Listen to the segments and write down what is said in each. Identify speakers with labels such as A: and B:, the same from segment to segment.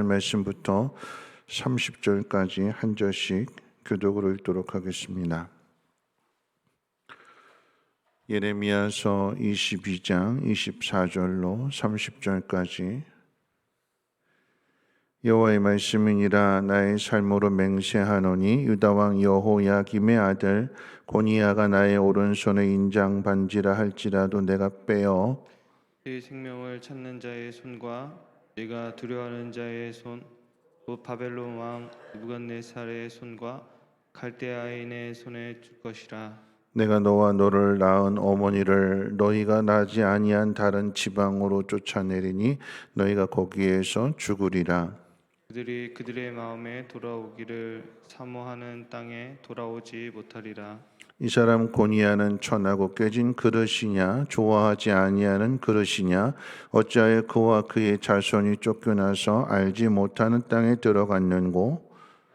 A: 말씀부터 30절까지 한 절씩 교독으로 읽도록 하겠습니다. 예레미야서 22장 24절로 30절까지. 여호와의 말씀이니라. 나의 삶으로 맹세하노니 유다 왕 여호야김의 아들 고니야가 나의 오른손에 인장 반지라 할지라도 내가 빼어
B: 네 생명을 찾는 자의 손과 네가 두려워하는 자의 손, 곧 바벨론 왕 느부갓네살의 손과 갈대아인의 손에 줄 것이라.
A: 내가 너와 너를 낳은 어머니를 너희가 나지 아니한 다른 지방으로 쫓아내리니 너희가 거기에서 죽으리라.
B: 그들이 그들의 마음에 돌아오기를 사모하는 땅에 돌아오지 못하리라.
A: 이 사람 고니야는 천하고 깨진 그릇이냐 좋아하지 아니하는 그릇이냐 어찌하여 그와 그의 자손이 쫓겨나서 알지 못하는 땅에 들어갔는고.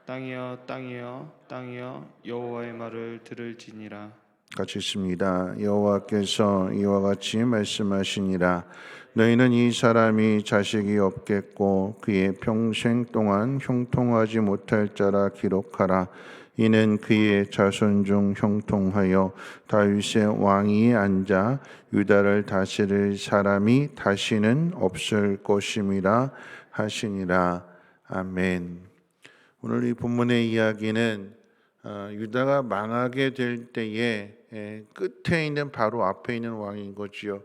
B: 땅이여 땅이여 땅이여 여호와의 말을 들을지니라.
A: 같이 있습니다. 여호와께서 이와 같이 말씀하시니라. 너희는 이 사람이 자식이 없겠고 그의 평생 동안 형통하지 못할 자라 기록하라. 이는 그의 자손 중 형통하여 다윗의 왕위에 앉아 유다를 다스릴 사람이 다시는 없을 것임이라 하시니라. 아멘. 오늘 이 본문의 이야기는 유다가 망하게 될 때에 끝에 있는 바로 앞에 있는 왕인 거지요.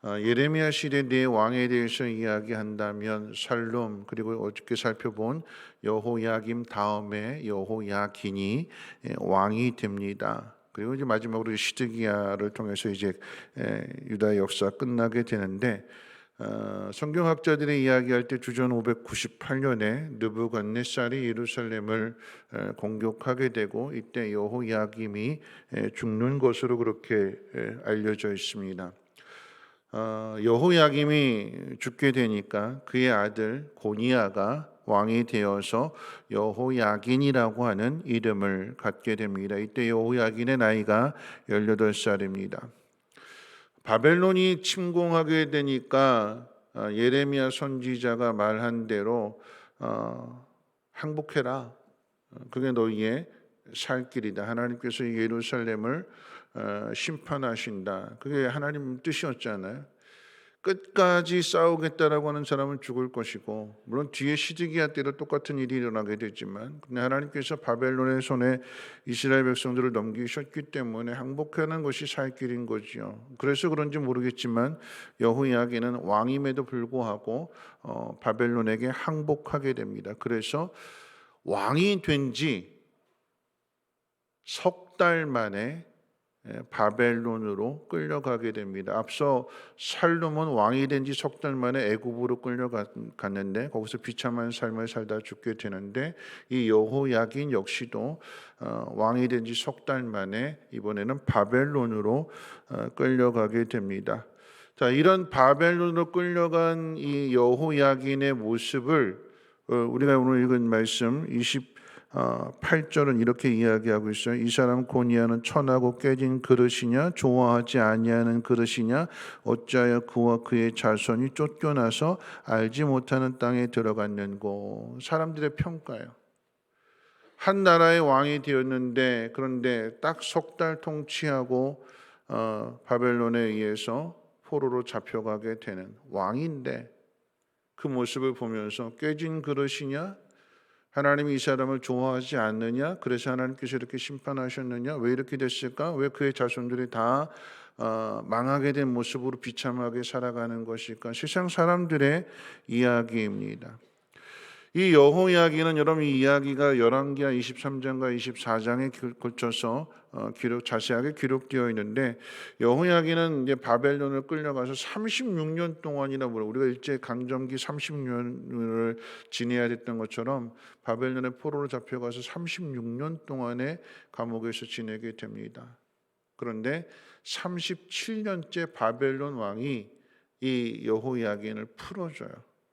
A: 예레미야 시대 내 왕에 대해서 이야기한다면 살룸, 그리고 어저께 살펴본 여호야김 다음에 여호야긴이 왕이 됩니다. 그리고 이제 마지막으로 시드기야를 통해서 이제 유다의 역사가 끝나게 되는데, 성경학자들이 이야기할 때 주전 598년에 느부갓네살이 예루살렘을 공격하게 되고 이때 여호야김이 죽는 것으로 그렇게 알려져 있습니다. 여호야김이 죽게 되니까 그의 아들 고니야가 왕이 되어서 여호야긴이라고 하는 이름을 갖게 됩니다. 이때 여호야긴의 나이가 18살입니다. 바벨론이 침공하게 되니까 예레미야 선지자가 말한 대로 항복해라. 그게 너희의 살 길이다. 하나님께서 예루살렘을 심판하신다. 그게 하나님 뜻이었잖아요. 끝까지 싸우겠다라고 하는 사람은 죽을 것이고, 물론 뒤에 시드기야 때도 똑같은 일이 일어나게 되지만, 근데 하나님께서 바벨론의 손에 이스라엘 백성들을 넘기셨기 때문에 항복하는 것이 살 길인 거지요. 그래서 그런지 모르겠지만 여호야긴은 왕임에도 불구하고 바벨론에게 항복하게 됩니다. 그래서 왕이 된 지 석 달 만에 바벨론으로 끌려가게 됩니다. 앞서 살룸은 왕이 된 지 석 달 만에 애굽으로 끌려갔는데 거기서 비참한 삶을 살다 죽게 되는데, 이 여호야긴 역시도 왕이 된 지 석 달 만에 이번에는 바벨론으로 끌려가게 됩니다. 자, 이런 바벨론으로 끌려간 이 여호야긴의 모습을 우리가 오늘 읽은 말씀 28절은 이렇게 이야기하고 있어요. 이 사람 고니야는 천하고 깨진 그릇이냐 좋아하지 아니하는 그릇이냐 어찌하여 그와 그의 자손이 쫓겨나서 알지 못하는 땅에 들어갔는고. 사람들의 평가예요. 한 나라의 왕이 되었는데, 그런데 딱 석 달 통치하고 바벨론에 의해서 포로로 잡혀가게 되는 왕인데, 그 모습을 보면서 깨진 그릇이냐, 하나님이 이 사람을 좋아하지 않느냐, 그래서 하나님께서 이렇게 심판하셨느냐, 왜 이렇게 됐을까, 왜 그의 자손들이 다 망하게 된 모습으로 비참하게 살아가는 것일까. 세상 사람들의 이야기입니다. 이 여호야기는 여러분, 이 이야기가 열왕기하 23장과 24장에 걸쳐서 자세하게 기록되어 있는데, 여호야기는 이제 바벨론을 끌려가서 36년 동안이나, 우리가 일제 강점기 30년을 지내야 됐던 것처럼 바벨론의 포로로 잡혀가서 36년 동안의 감옥에서 지내게 됩니다. 그런데 37년째 바벨론 왕이 이 여호야긴을 풀어줘요.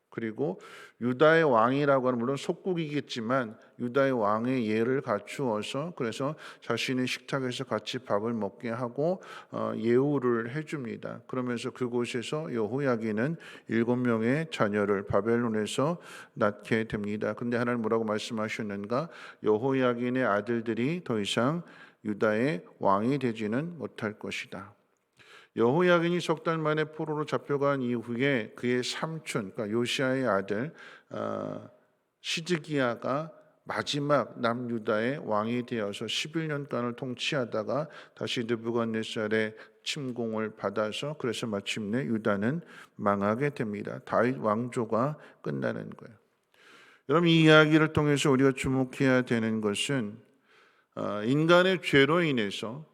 A: 그리고 유다의 왕이라고 하는, 물론 속국이겠지만 유다의 왕의 예를 갖추어서 그래서 자신의 식탁에서 같이 밥을 먹게 하고 예우를 해줍니다. 그러면서 그곳에서 여호야긴은 7명의 자녀를 바벨론에서 낳게 됩니다. 그런데 하나님 뭐라고 말씀하셨는가? 여호야긴의 아들들이 더 이상 유다의 왕이 되지는 못할 것이다. 여호야긴이 석 달 만에 포로로 잡혀간 이후에 그의 삼촌, 그러니까 요시아의 아들 시드기야가 마지막 남유다의 왕이 되어서 11년간을 통치하다가 다시 느부갓네살의 침공을 받아서 그래서 마침내 유다는 망하게 됩니다. 다윗 왕조가 끝나는 거예요. 여러분, 이 이야기를 통해서 우리가 주목해야 되는 것은 인간의 죄로 인해서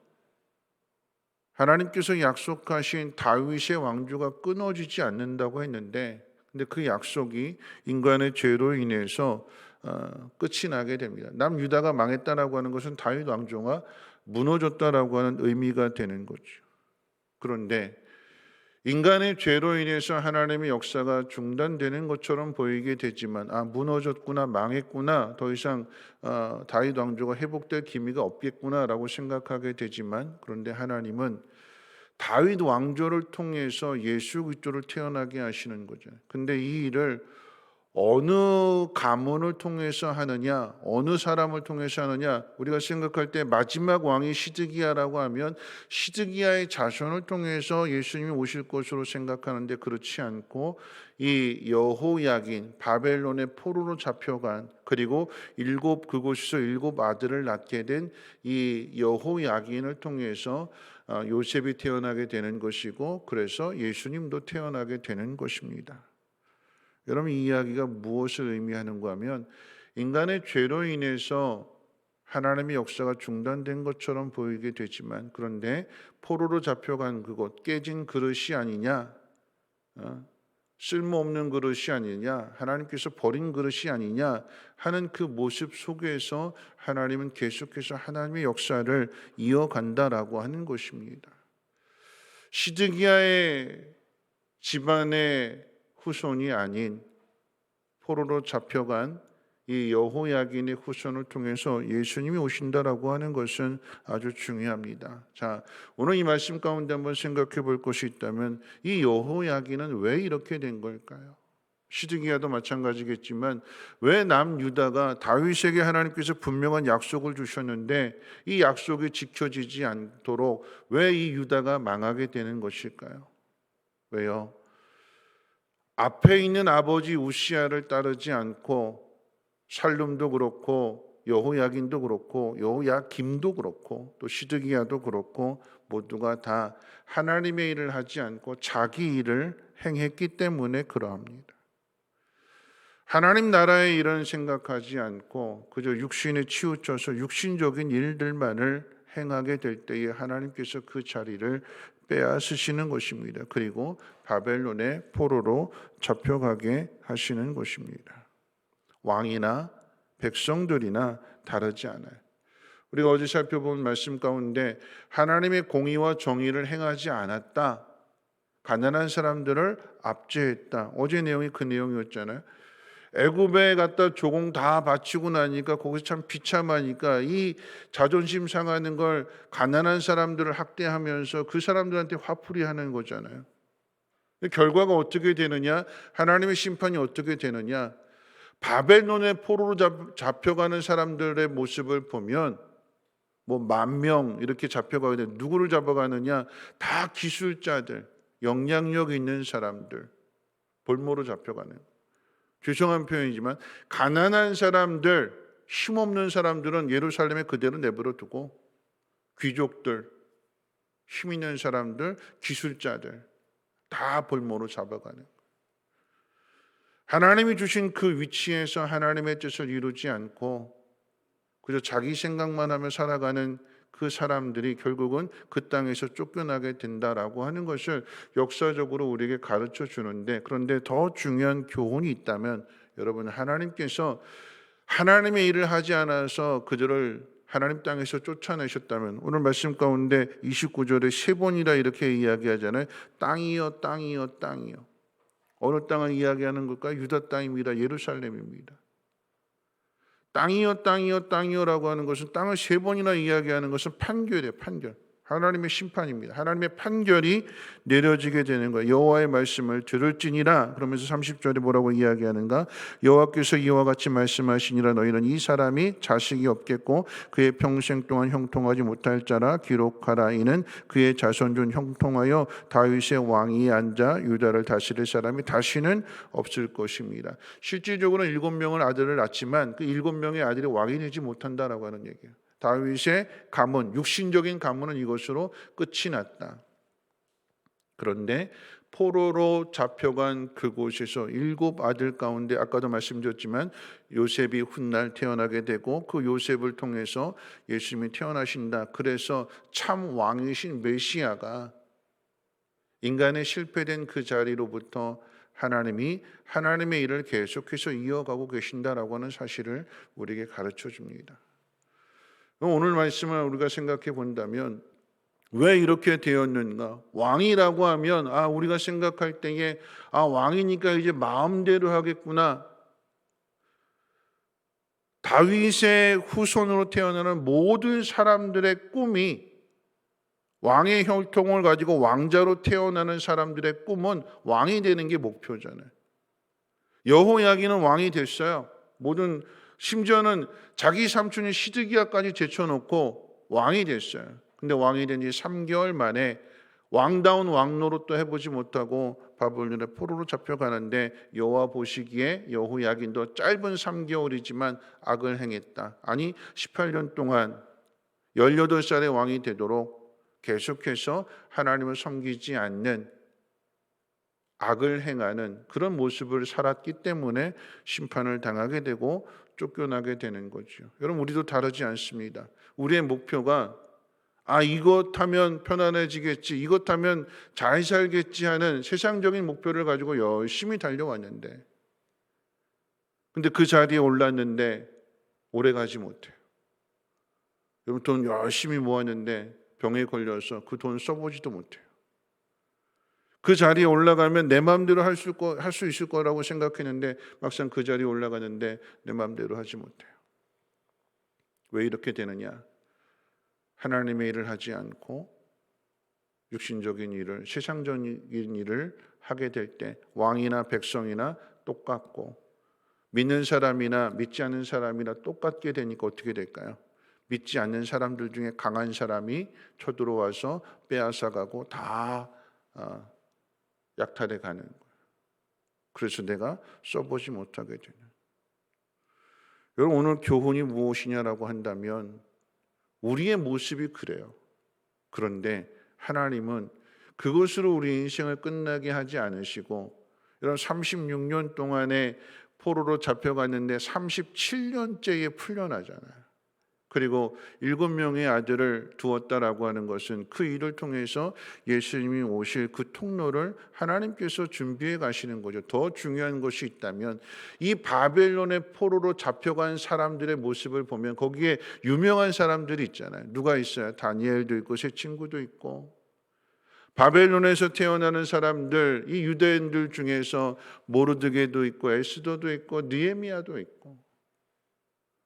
A: 하나님께서 약속하신 다윗의 왕조가 끊어지지 않는다고 했는데, 근데 그 약속이 인간의 죄로 인해서 끝이 나게 됩니다. 남유다가 망했다라고 하는 것은 다윗 왕조가 무너졌다라고 하는 의미가 되는 거죠. 그런데 인간의 죄로 인해서 하나님의 역사가 중단되는 것처럼 보이게 되지만, 무너졌구나, 망했구나, 더 이상 다윗 왕조가 회복될 기미가 없겠구나라고 생각하게 되지만, 그런데 하나님은 다윗 왕조를 통해서 예수 그리스도를 태어나게 하시는 거죠. 근데 이 일을 어느 가문을 통해서 하느냐, 어느 사람을 통해서 하느냐, 우리가 생각할 때 마지막 왕이 시드기야라고 하면 시드기야의 자손을 통해서 예수님이 오실 것으로 생각하는데, 그렇지 않고 이 여호야긴, 바벨론의 포로로 잡혀간, 그리고 그곳에서 7 아들을 낳게 된 이 여호야긴을 통해서 요셉이 태어나게 되는 것이고, 그래서 예수님도 태어나게 되는 것입니다. 여러분, 이 이야기가 무엇을 의미하는가 하면, 인간의 죄로 인해서 하나님의 역사가 중단된 것처럼 보이게 되지만, 그런데 포로로 잡혀간 그곳, 깨진 그릇이 아니냐, 쓸모없는 그릇이 아니냐, 하나님께서 버린 그릇이 아니냐 하는 그 모습 속에서 하나님은 계속해서 하나님의 역사를 이어간다라고 하는 것입니다. 시드기야의 집안의 후손이 아닌 포로로 잡혀간 이 여호야긴의 후손을 통해서 예수님이 오신다라고 하는 것은 아주 중요합니다. 자, 오늘 이 말씀 가운데 한번 생각해 볼 것이 있다면, 이 여호야긴은 왜 이렇게 된 걸까요? 시드기야도 마찬가지겠지만, 왜 남유다가 다윗에게 하나님께서 분명한 약속을 주셨는데 이 약속이 지켜지지 않도록 왜 이 유다가 망하게 되는 것일까요? 왜요? 앞에 있는 아버지 우시야를 따르지 않고 살룸도 그렇고 여호야긴도 그렇고 여호야김도 그렇고 또 시드기야도 그렇고 모두가 다 하나님의 일을 하지 않고 자기 일을 행했기 때문에 그러합니다. 하나님 나라의 일은 생각하지 않고 그저 육신에 치우쳐서 육신적인 일들만을 행하게 될 때에 하나님께서 그 자리를 빼앗으시는 것입니다. 그리고 바벨론의 포로로 잡혀가게 하시는 것입니다. 왕이나 백성들이나 다르지 않아요. 우리가 어제 살펴본 말씀 가운데 하나님의 공의와 정의를 행하지 않았다, 가난한 사람들을 압제했다, 어제 내용이 그 내용이었잖아요. 애굽에 갔다 조공 다 바치고 나니까 거기서 참 비참하니까 이 자존심 상하는 걸 가난한 사람들을 학대하면서 그 사람들한테 화풀이 하는 거잖아요. 결과가 어떻게 되느냐? 하나님의 심판이 어떻게 되느냐? 바벨론의 포로로 잡혀가는 사람들의 모습을 보면 10,000명 이렇게 잡혀가게 되는데, 누구를 잡아가느냐? 다 기술자들, 영향력 있는 사람들, 볼모로 잡혀가는. 죄송한 표현이지만 가난한 사람들, 힘없는 사람들은 예루살렘에 그대로 내버려 두고 귀족들, 힘 있는 사람들, 기술자들 다 볼모로 잡아가는 거예요. 하나님이 주신 그 위치에서 하나님의 뜻을 이루지 않고 그저 자기 생각만 하며 살아가는 그 사람들이 결국은 그 땅에서 쫓겨나게 된다라고 하는 것을 역사적으로 우리에게 가르쳐 주는데, 그런데 더 중요한 교훈이 있다면, 여러분, 하나님께서 하나님의 일을 하지 않아서 그들을 하나님 땅에서 쫓아내셨다면, 오늘 말씀 가운데 29절에 3번이라 이렇게 이야기하잖아요. 땅이여 땅이여 땅이여. 어느 땅을 이야기하는 걸까요? 유다 땅입니다. 예루살렘입니다. 땅이여 땅이여 땅이여라고 하는 것은 땅을 세 번이나 이야기하는 것은 판결이에요. 판결. 하나님의 심판입니다. 하나님의 판결이 내려지게 되는 거예요. 여호와의 말씀을 들을지니라. 그러면서 30절에 뭐라고 이야기하는가? 여호와께서 이와 같이 말씀하시니라. 너희는 이 사람이 자식이 없겠고 그의 평생 동안 형통하지 못할 자라 기록하라. 이는 그의 자손 중 형통하여 다윗의 왕위에 앉아 유다를 다스릴 사람이 다시는 없을 것입니다. 실질적으로는 7명의 아들을 낳지만 그 7명의 아들이 왕이 되지 못한다라고 하는 얘기예요. 다윗의 가문, 육신적인 가문은 이것으로 끝이 났다. 그런데 포로로 잡혀간 그곳에서 7 아들 가운데 아까도 말씀드렸지만 요셉이 훗날 태어나게 되고 그 요셉을 통해서 예수님이 태어나신다. 그래서 참 왕이신 메시아가 인간의 실패된 그 자리로부터 하나님이 하나님의 일을 계속해서 이어가고 계신다라고 하는 사실을 우리에게 가르쳐 줍니다. 오늘 말씀을 우리가 생각해 본다면 왜 이렇게 되었는가? 왕이라고 하면 우리가 생각할 때에 왕이니까 이제 마음대로 하겠구나. 다윗의 후손으로 태어나는 모든 사람들의 꿈이 왕의 혈통을 가지고 왕자로 태어나는 사람들의 꿈은 왕이 되는 게 목표잖아요. 여호야긴은 왕이 됐어요. 심지어는 자기 삼촌인 시드기야까지 제쳐놓고 왕이 됐어요. 근데 왕이 된 지 3개월 만에 왕다운 왕노릇도 해보지 못하고 바벨론의 포로로 잡혀가는데 여호와 보시기에 여호야긴도 짧은 3개월이지만 악을 행했다. 아니 18년 동안 18살의 왕이 되도록 계속해서 하나님을 섬기지 않는 악을 행하는 그런 모습을 살았기 때문에 심판을 당하게 되고 쫓겨나게 되는 거죠. 여러분 우리도 다르지 않습니다. 우리의 목표가 이것 하면 편안해지겠지, 이것 하면 잘 살겠지 하는 세상적인 목표를 가지고 열심히 달려왔는데 근데 그 자리에 올랐는데 오래 가지 못해요. 여러분 돈 열심히 모았는데 병에 걸려서 그 돈 써보지도 못해요. 그 자리에 올라가면 내 마음대로 할 수 있을 거라고 생각했는데 막상 그 자리에 올라가는데 내 마음대로 하지 못해요. 왜 이렇게 되느냐? 하나님의 일을 하지 않고 육신적인 일을, 세상적인 일을 하게 될 때 왕이나 백성이나 똑같고 믿는 사람이나 믿지 않는 사람이나 똑같게 되니까 어떻게 될까요? 믿지 않는 사람들 중에 강한 사람이 쳐들어와서 빼앗아가고 다 약탈해 가는 거예요. 그래서 내가 써보지 못하게 되는. 여러분 오늘 교훈이 무엇이냐라고 한다면 우리의 모습이 그래요. 그런데 하나님은 그것으로 우리 인생을 끝나게 하지 않으시고 여러분 36년 동안에 포로로 잡혀갔는데 37년째에 풀려나잖아요. 그리고 7명의 아들을 두었다라고 하는 것은 그 일을 통해서 예수님이 오실 그 통로를 하나님께서 준비해 가시는 거죠. 더 중요한 것이 있다면 이 바벨론의 포로로 잡혀간 사람들의 모습을 보면 거기에 유명한 사람들이 있잖아요. 누가 있어요? 다니엘도 있고 세 친구도 있고 바벨론에서 태어나는 사람들, 이 유대인들 중에서 모르드게도 있고 에스더도 있고 느헤미야도 있고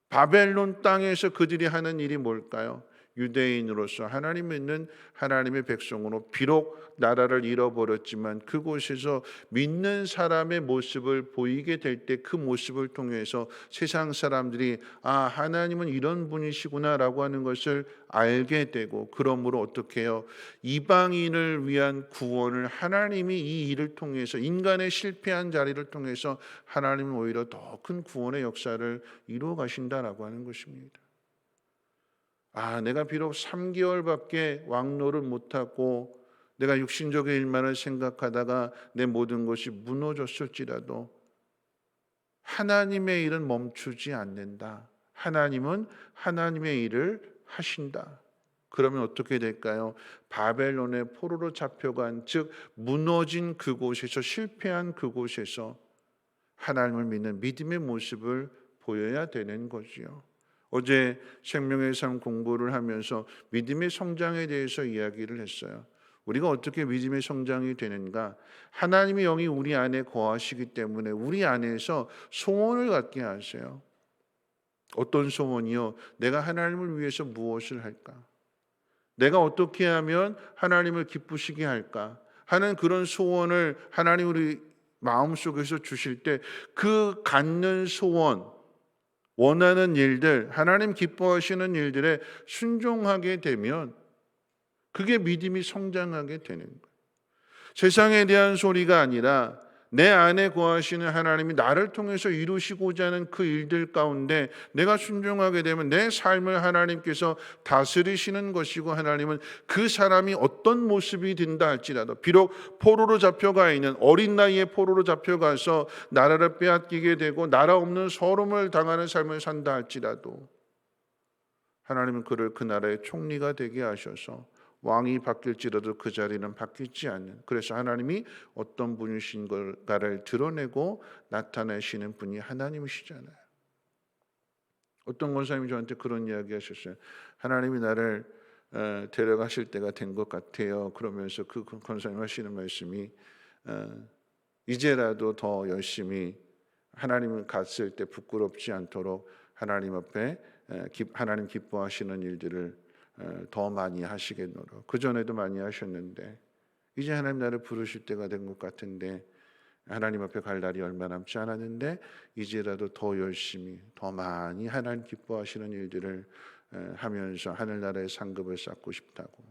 A: 바벨론 땅에서 그들이 하는 일이 뭘까요? 유대인으로서 하나님 믿는 하나님의 백성으로 비록 나라를 잃어버렸지만 그곳에서 믿는 사람의 모습을 보이게 될 때 그 모습을 통해서 세상 사람들이 하나님은 이런 분이시구나라고 하는 것을 알게 되고 그러므로 어떻게 해요? 이방인을 위한 구원을 하나님이 이 일을 통해서 인간의 실패한 자리를 통해서 하나님은 오히려 더 큰 구원의 역사를 이루어 가신다라고 하는 것입니다. 내가 비록 3개월밖에 왕노를 못하고 내가 육신적인 일만을 생각하다가 내 모든 것이 무너졌을지라도 하나님의 일은 멈추지 않는다. 하나님은 하나님의 일을 하신다. 그러면 어떻게 될까요? 바벨론의 포로로 잡혀간 즉 무너진 그곳에서 실패한 그곳에서 하나님을 믿는 믿음의 모습을 보여야 되는 거지요. 어제 생명의 삶 공부를 하면서 믿음의 성장에 대해서 이야기를 했어요. 우리가 어떻게 믿음의 성장이 되는가? 하나님의 영이 우리 안에 거하시기 때문에 우리 안에서 소원을 갖게 하세요. 어떤 소원이요? 내가 하나님을 위해서 무엇을 할까? 내가 어떻게 하면 하나님을 기쁘시게 할까? 하는 그런 소원을 하나님 우리 마음속에서 주실 때 그 갖는 소원, 원하는 일들, 하나님 기뻐하시는 일들에 순종하게 되면 그게 믿음이 성장하게 되는 거예요. 세상에 대한 소리가 아니라 내 안에 거하시는 하나님이 나를 통해서 이루시고자 하는 그 일들 가운데 내가 순종하게 되면 내 삶을 하나님께서 다스리시는 것이고, 하나님은 그 사람이 어떤 모습이 된다 할지라도, 비록 포로로 잡혀가 있는, 어린 나이에 포로로 잡혀가서 나라를 빼앗기게 되고 나라 없는 서름을 당하는 삶을 산다 할지라도 하나님은 그를 그 나라의 총리가 되게 하셔서 왕이 바뀔지라도 그 자리는 바뀌지 않는, 그래서 하나님이 어떤 분이신가를 드러내고 나타내시는 분이 하나님이시잖아요. 어떤 권사님이 저한테 그런 이야기 하셨어요. 하나님이 나를 데려가실 때가 된 것 같아요. 그러면서 그 권사님 하시는 말씀이 이제라도 더 열심히 하나님을 갔을 때 부끄럽지 않도록 하나님 앞에 하나님 기뻐하시는 일들을 더 많이 하시겠노라. 그전에도 많이 하셨는데 이제 하나님 나를 부르실 때가 된 것 같은데, 하나님 앞에 갈 날이 얼마 남지 않았는데 이제라도 더 열심히 더 많이 하나님 기뻐하시는 일들을 하면서 하늘나라의 상급을 쌓고 싶다고.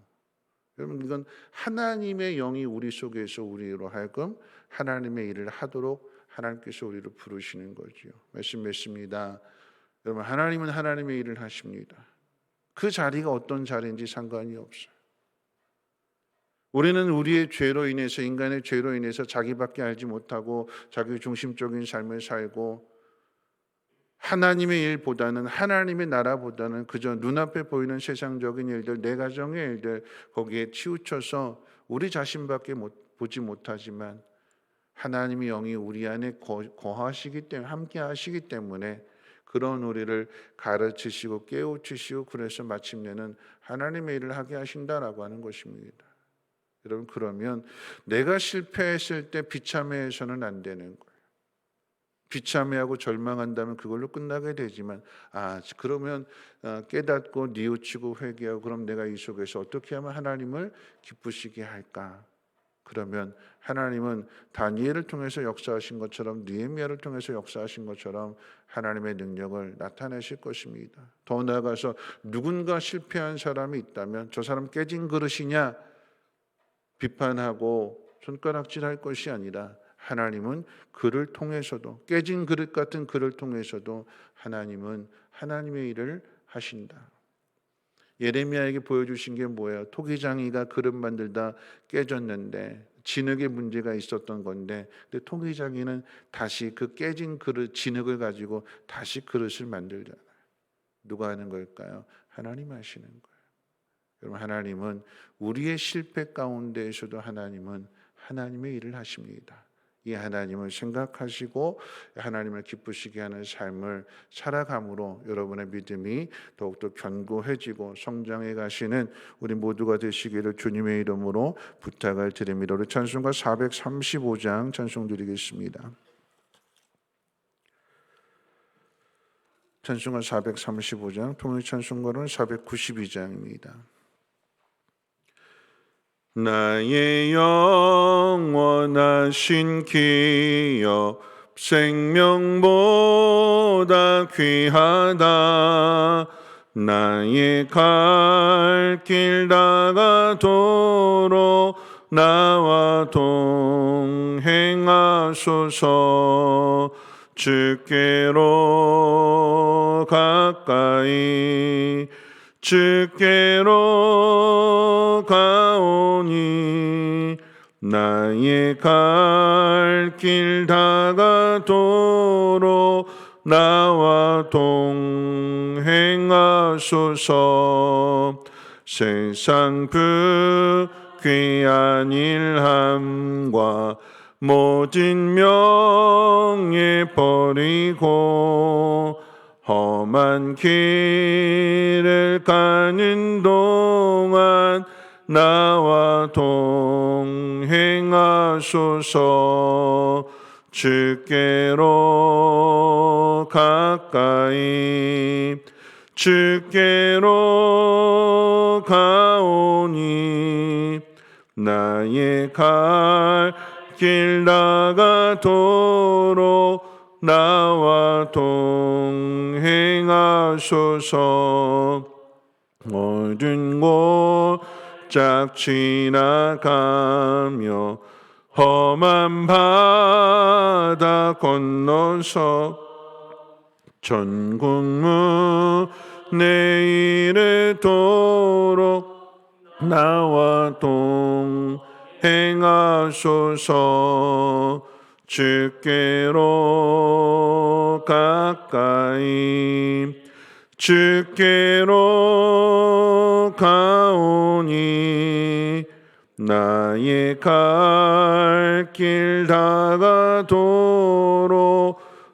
A: 여러분, 이건 하나님의 영이 우리 속에서 우리로 하여금 하나님의 일을 하도록 하나님께서 우리를 부르시는 거지요. 말씀 맺습니다. 여러분, 하나님은 하나님의 일을 하십니다. 그 자리가 어떤 자리인지 상관이 없어요. 우리는 우리의 죄로 인해서, 인간의 죄로 인해서 자기밖에 알지 못하고 자기 중심적인 삶을 살고, 하나님의 일보다는, 하나님의 나라보다는 그저 눈앞에 보이는 세상적인 일들, 내 가정의 일들, 거기에 치우쳐서 우리 자신밖에 보지 못하지만 하나님의 영이 우리 안에 거하시기 때문에, 함께 하시기 때문에 그런 우리를 가르치시고 깨우치시고, 그래서 마침내는 하나님의 일을 하게 하신다라고 하는 것입니다. 여러분, 그러면 내가 실패했을 때 비참해해서는 안 되는 거예요. 비참해하고 절망한다면 그걸로 끝나게 되지만, 그러면 깨닫고 뉘우치고 회개하고, 그럼 내가 이 속에서 어떻게 하면 하나님을 기쁘시게 할까? 그러면 하나님은 다니엘을 통해서 역사하신 것처럼, 느헤미야를 통해서 역사하신 것처럼 하나님의 능력을 나타내실 것입니다. 더 나아가서 누군가 실패한 사람이 있다면 저 사람 깨진 그릇이냐 비판하고 손가락질할 것이 아니라, 하나님은 그를 통해서도, 깨진 그릇 같은 그를 통해서도 하나님은 하나님의 일을 하신다. 예레미야에게 보여주신 게 뭐예요? 토기장이가 그릇 만들다 깨졌는데 진흙에 문제가 있었던 건데, 근데 토기장이는 다시 그 깨진 그릇, 진흙을 가지고 다시 그릇을 만들잖아요. 누가 하는 걸까요? 하나님 하시는 거예요. 여러분, 하나님은 우리의 실패 가운데에서도 하나님은 하나님의 일을 하십니다. 이 하나님을 생각하시고 하나님을 기쁘시게 하는 삶을 살아감으로 여러분의 믿음이 더욱더 견고해지고 성장해 가시는 우리 모두가 되시기를 주님의 이름으로 부탁을 드립니다. 우리 찬송가 435장 찬송 드리겠습니다. 찬송가 435장, 통일 찬송가로는 492장입니다. 나의 영원하신 기업 생명보다 귀하다. 나의 갈 길 다가도록 나와 동행하소서. 주께로 가까이 주께로 가오니 나의 갈 길 다가도록 나와 동행하소서. 세상 불귀한 일함과 모진 명예 버리고 험한 길을 가는 동안 나와 동행하소서. 주께로 가까이 주께로 가오니 나의 갈 길 나가도록 나와 동행하소서. 모든 곳 짝 지나가며 험한 바다 건너서 전국문에 이르도록 나와 동행하소서. 주께로 가까이 주께로 가오니 나의 갈 길 다가도록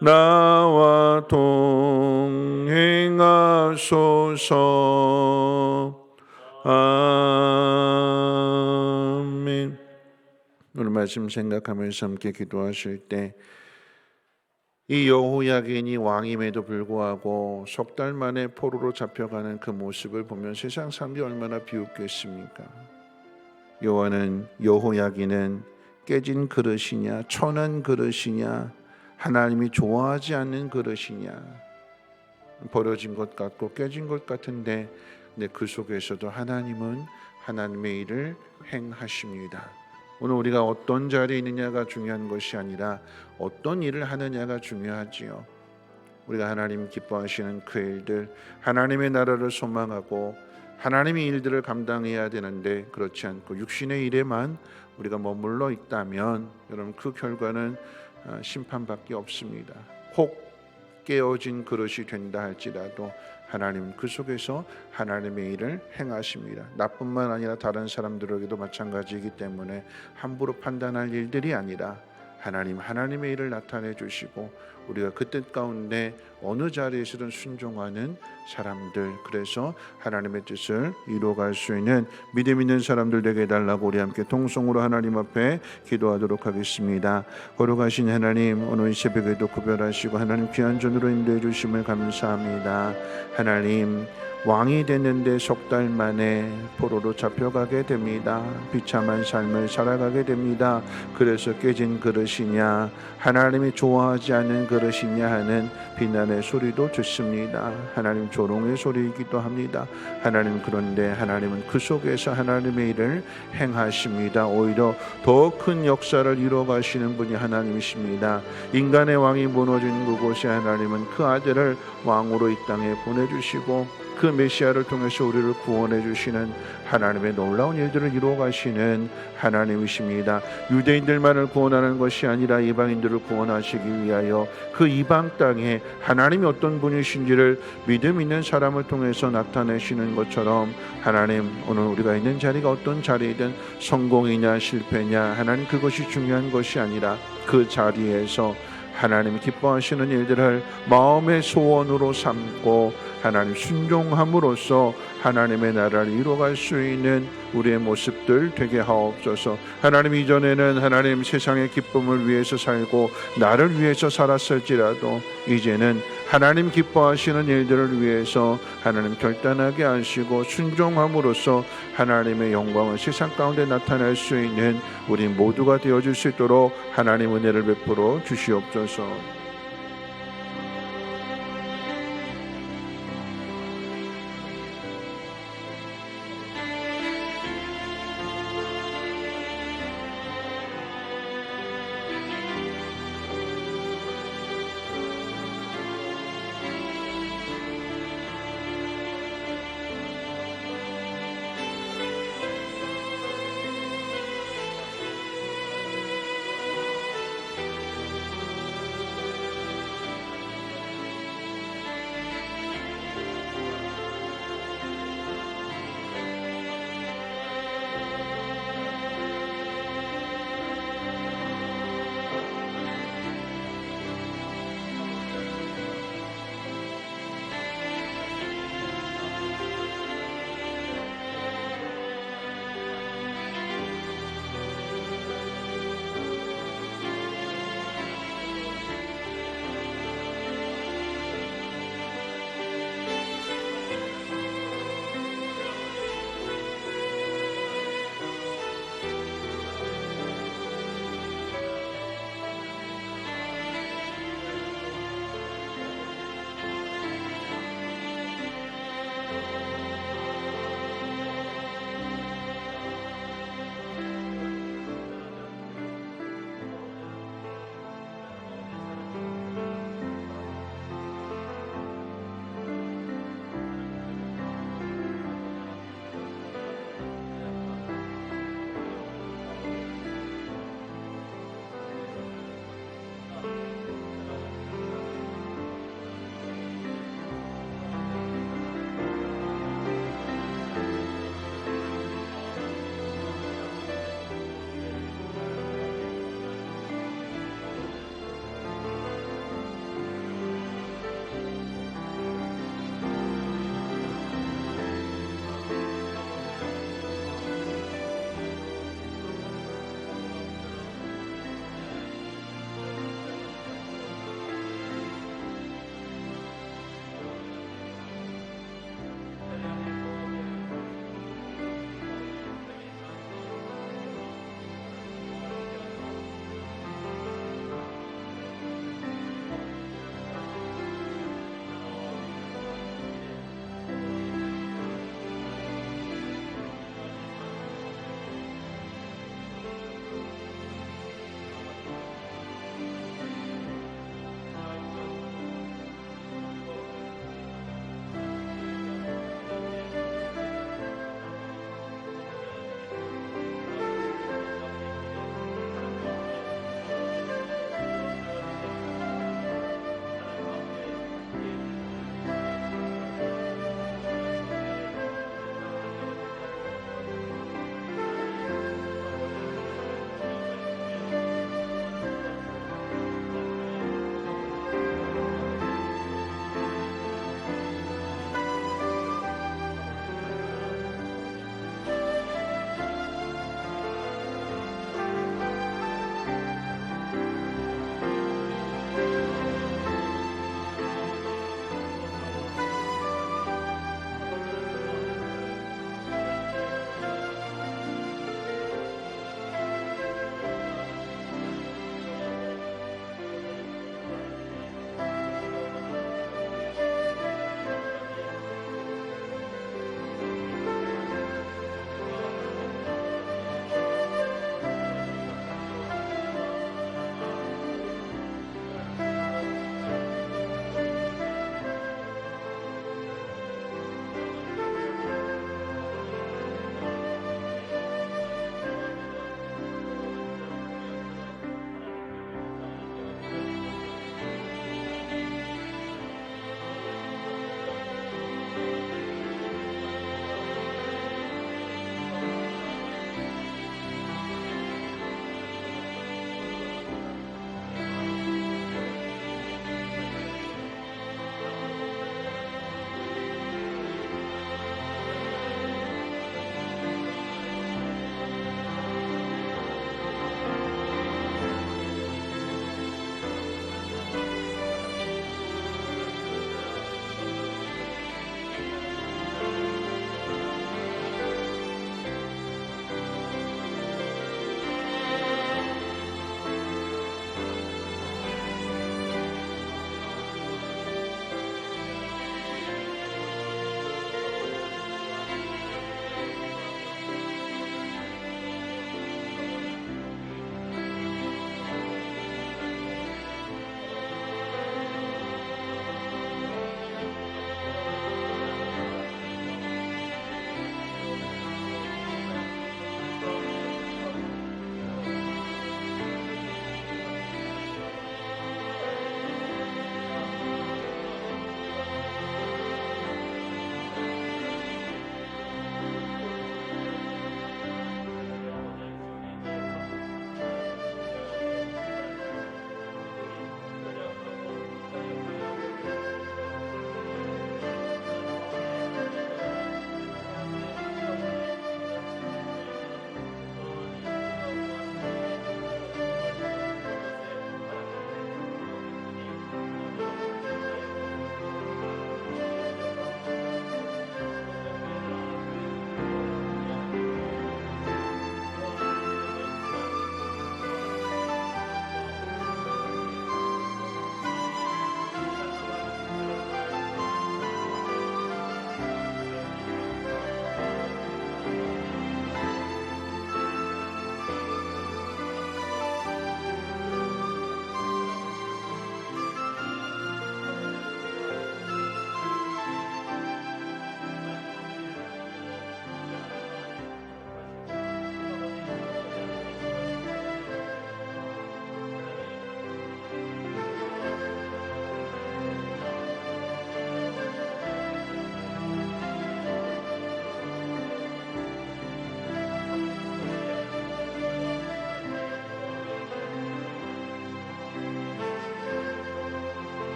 A: 나와 동행하소서. 아멘. 오늘 말씀 생각하면서 함께 기도하실 때 이 여호야긴이 왕임에도 불구하고 석 달 만에 포로로 잡혀가는 그 모습을 보면 세상 사람들이 얼마나 비웃겠습니까? 여호야긴은 깨진 그릇이냐, 천한 그릇이냐, 하나님이 좋아하지 않는 그릇이냐, 버려진 것 같고 깨진 것 같은데, 근데 그 속에서도 하나님은 하나님의 일을 행하십니다. 오늘 우리가 어떤 자리에 있느냐가 중요한 것이 아니라 어떤 일을 하느냐가 중요하지요. 우리가 하나님 기뻐하시는 그 일들, 하나님의 나라를 소망하고 하나님의 일들을 감당해야 되는데 그렇지 않고 육신의 일에만 우리가 머물러 있다면 여러분 그 결과는 심판밖에 없습니다. 혹 깨어진 그릇이 된다 할지라도 하나님 그 속에서 하나님의 일을 행하십니다. 나뿐만 아니라 다른 사람들에게도 마찬가지이기 때문에 함부로 판단할 일들이 아니라 하나님의 일을 나타내 주시고 우리가 그 뜻 가운데 어느 자리에서든 순종하는 사람들, 그래서 하나님의 뜻을 이루어갈 수 있는 믿음 있는 사람들 되게 해달라고 우리 함께 통성으로 하나님 앞에 기도하도록 하겠습니다. 거룩하신 하나님, 오늘 이 새벽에도 구별하시고 하나님 귀한 전으로 인도해 주심을 감사합니다. 하나님, 왕이 됐는데 석 달 만에 포로로 잡혀가게 됩니다. 비참한 삶을 살아가게 됩니다. 그래서 깨진 그릇이냐, 하나님이 좋아하지 않는 그릇이냐 하는 비난의 소리도 듣습니다. 하나님 조롱의 소리이기도 합니다. 하나님, 그런데 하나님은 그 속에서 하나님의 일을 행하십니다. 오히려 더 큰 역사를 이루어가시는 분이 하나님이십니다. 인간의 왕이 무너진 그곳에 하나님은 그 아들을 왕으로 이 땅에 보내주시고 그 메시아를 통해서 우리를 구원해 주시는 하나님의 놀라운 일들을 이루어 가시는 하나님이십니다. 유대인들만을 구원하는 것이 아니라 이방인들을 구원하시기 위하여 그 이방 땅에 하나님이 어떤 분이신지를 믿음 있는 사람을 통해서 나타내시는 것처럼 하나님, 오늘 우리가 있는 자리가 어떤 자리이든 성공이냐 실패냐 하나님 그것이 중요한 것이 아니라 그 자리에서 하나님이 기뻐하시는 일들을 마음의 소원으로 삼고 하나님 순종함으로써 하나님의 나라를 이루어갈 수 있는 우리의 모습들 되게 하옵소서. 하나님, 이전에는 하나님 세상의 기쁨을 위해서 살고 나를 위해서 살았을지라도 이제는 하나님 기뻐하시는 일들을 위해서 하나님 결단하게 하시고 순종함으로써 하나님의 영광을 세상 가운데 나타낼 수 있는 우리 모두가 되어줄 수 있도록 하나님 은혜를 베풀어 주시옵소서.